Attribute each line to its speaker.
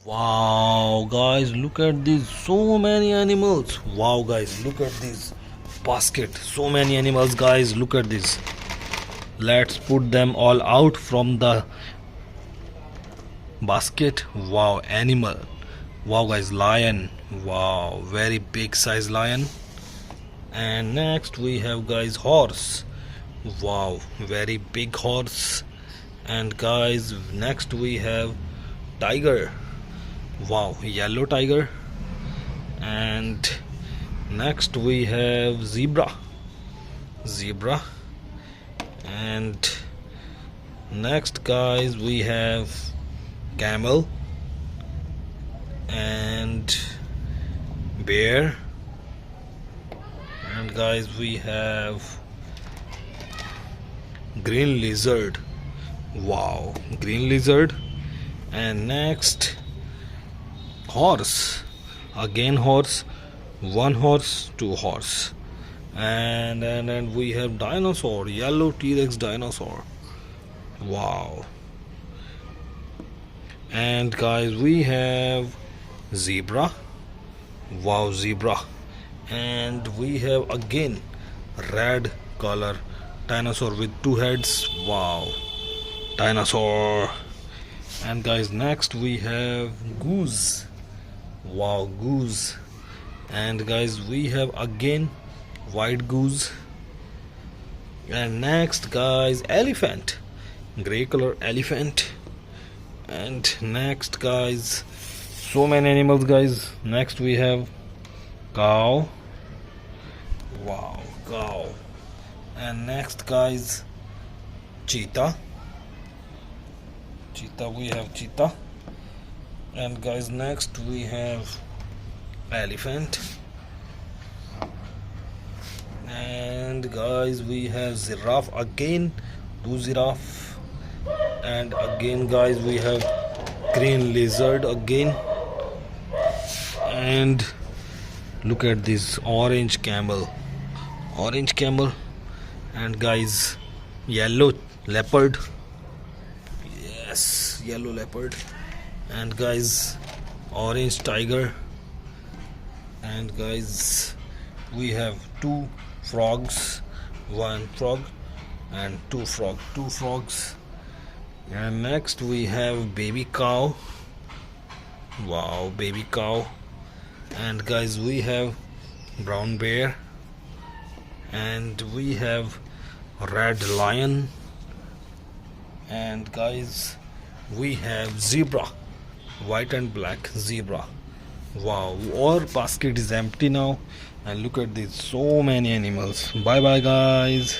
Speaker 1: Wow, guys, look at these so many animals. Wow, guys, look at this basket. So many animals, guys. Look at this. Let's put them all out from the basket. Wow, animal. Wow, guys, lion. Wow, very big size lion. And next we have, guys, horse. Wow, very big horse. And guys, next we have tiger. Wow, yellow tiger. And next we have zebra. And next, guys, we have camel and bear. And guys, we have green lizard. Wow, green lizard. And next, horse. Again horse. One horse, two horse. And we have dinosaur, yellow T-Rex dinosaur. Wow. And guys, we have zebra. Wow, zebra. And we have again red color dinosaur with two heads. Wow, dinosaur. And guys, next we have goose. Wow, goose. And guys, we have again white goose. And next, guys, elephant, gray color elephant. And next, guys, so many animals, guys. Next we have cow. Wow, cow. And next, guys, cheetah. We have cheetah. And guys, next we have elephant. And guys, we have giraffe again, two giraffe. And again, guys, we have green lizard again. And look at this orange camel. And guys, yellow leopard. Yes, yellow leopard. And guys, orange tiger. And guys, we have two frogs, one frog and two frogs. And next we have baby cow. Wow, baby cow. And guys, we have brown bear. And we have red lion. And guys, we have zebra, white and black zebra. Wow, our basket is empty now. And look at this, so many animals. Bye bye, guys.